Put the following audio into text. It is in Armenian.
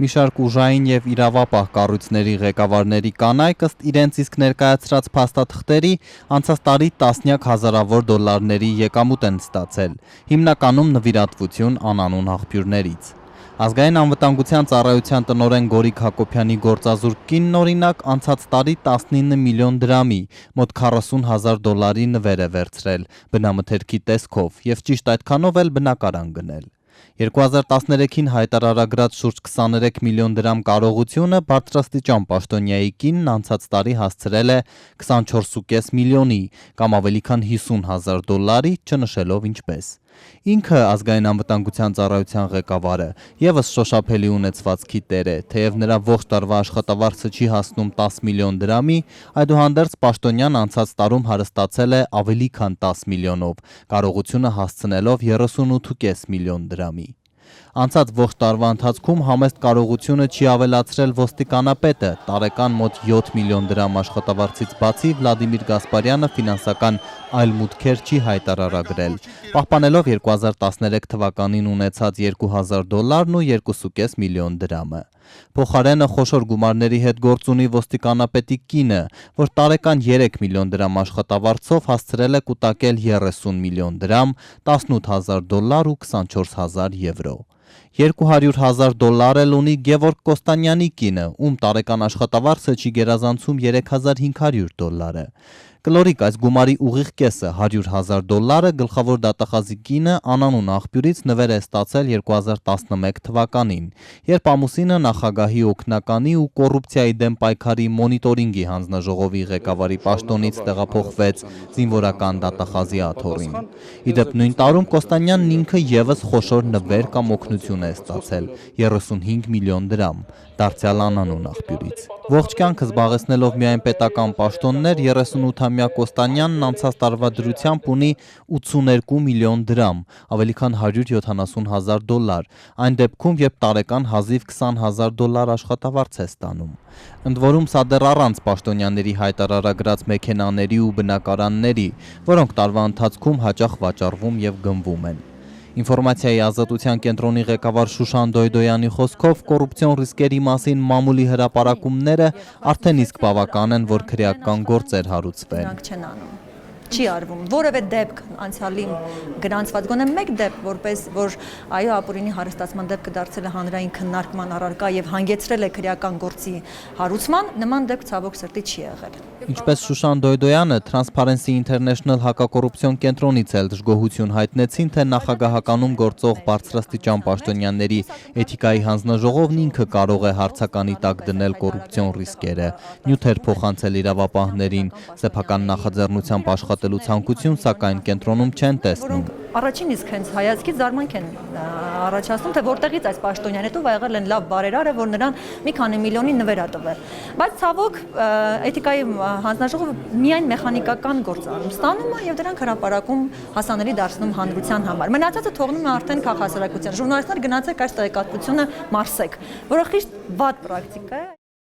Մի շարք ուժային եւ իրավապահ կառույցների ղեկավարների կանայք ըստ իրենց իսկ ներկայացրած փաստաթղթերի անցած տարի տասնյակ հազարավոր դոլարների եկամուտ են ստացել, հիմնականում նվիրատվություն անանուն աղբյուրներից։ Ազգային անվտանգության ծառայության տնօրեն Գորիկ Հակոբյանի գործազուրկ կինն օրինակ անցած տարի 19 միլիոն դրամի, մոտ 40,000 դոլարի նվեր է վերցրել բնամթերքի տեսքով եւ ճիշտ այդքանով էլ բնակարան գնել։ 2013-ին հայտարարագրած շուրջ 23 միլիոն դրամ կարողությունը բարձրաստիճան պաշտոնյայի կինն անցած տարի հասցրել է 24,5 միլիոնի կամ ավելի քան 50,000 դոլարի, չնշելով ինչպես։ Ինքը ազգային անվտանգության ծառայության ղեկավարը եւս շոշափելի ունեցվածքի տեր է, թեև նրա ողջ տարվա աշխատավարձը չի հասնում 10 միլիոն դրամի, այդուհանդերձ պաշտոնյան անցած տարում հարստացել է ավելի քան 10 միլիոնով, կարողությունը հասցնելով 38,5 միլիոն դրամի։ Անցած ողջ տարվա ընթացքում համեստ կարողությունը չի ավելացրել ոստիկանապետը, տարեկան մոտ 7 միլիոն դրամ աշխատավարձից բացի Վլադիմիր Գասպարյանը ֆինանսական այլ մուտքեր չի հայտարարագրել, պահպանելով 2013 թվականին ունեցած 2,000 դոլարն ու 2,5 միլիոն դրամը։ Փոխարենը խոշոր գումարների հետ գործ ունի ոստիկանապետի կինը, որ տարեկան 3 միլիոն դրամ աշխատավարձով հասցրել է կուտակել 30 միլիոն դրամ, 18,000 դոլար ու 24,000 եվրո։ 200,000 դոլար էլ ունի Գևորգ Կոստանյանի կինը, ում տարեկան աշխատավարձը չի գերազանցում 3,500 դոլարը։ Կլորիկ այս գումարի ուղիղ կեսը 100,000 դոլարը գլխավոր դատախազի կինը անանուն աղբյուրից նվեր է ստացել 2011 թվականին, երբ ամուսինը նախագահի օգնականի ու կոռուպցիայի դեմ պայքարի մոնիտորինգի հանձնաժողովի ղեկավարի պաշտոնից տեղափոխվեց զինվորական դատախազի աթոռին։ Իդեպ նույն տարում Կոստանյանն ինքը եւս խոշոր նվեր կամ օգնություն է ստացել 35 միլիոն դրամ, դարձյալ անանուն աղբյուրից։ Ողջ կյանքը զբաղեցնելով միայն պետական պաշտոններ, 38-ամյա Կոստանյանն անցած տարվա դրությամբ ունի 82 միլիոն դրամ, ավելի քան 170,000 դոլար, այն դեպքում, երբ տարեկան հազիվ 20,000 դոլար աշխատավարձ է ստանում։ Ընդ որում սա դեռ առանց պաշտոնյաների հայտարարագրած մեքենաների ու բնակարանների, որոնք տարվա ընթացքում հաճախ վաճառվում եւ գնվում են։ Ինֆորմացիայի ազատության կենտրոնի ղեկավար Շուշան Դոյդոյանի խոսքով կոռուպցիոն ռիսկերի մասին մամուլի հրապարակումները արդեն իսկ բավական են, որ քրեական գործեր հարուցվեն։ Չի արվում, որևէ դեպք անցյալին գրանցված գոնե մեկ դեպք, որպես որ այո ապուրինի հարստացման դեպքը դարձել է հանրային քննարկման առարկա եւ հանգեցրել է քրեական գործի հարուցման, նման դեպք ցավոք սրտի չի եղել։ Ինչպես Շուշան Դոյդոյանը Transparency International հակակոռուպցիոն կենտրոնից էլ դժգոհություն հայտնեցին, թե նախագահականում գործող բարձրաստիճան պաշտոնյաների էթիկայի հանձնաժողովն ինքը կարող է հարցականի տակ դնել կոռուպցիոն ռիսկերը, նյութեր փոխանցել իրավապահներին, սեփական նախաձեռնությամբ աշխատելու ցանկություն, սակայն կենտրոնում չեն տեսնում։ Առաջին իսկ հենց հայացքից զարմանք են առաջացնում, թե որտեղից այս պաշտոնյան հետո եղել են լավ բարերարը, որ նրան մի քանի միլիոնի նվեր ա տվել։ Բայց ցավոք էթիկայի հանձնաժողովը միայն մեխանիկական գործ անում, ստանում է եւ դրանք հրապարակում հասանելի դարձնում հանրության համար։ Մնացածը թողնում է արդեն քաղաքասարակության։ Ժուրնալիստներ գնացեք այս տեղեկատվությունը մարսեք, որը խիստ վատ պրակտիկա է։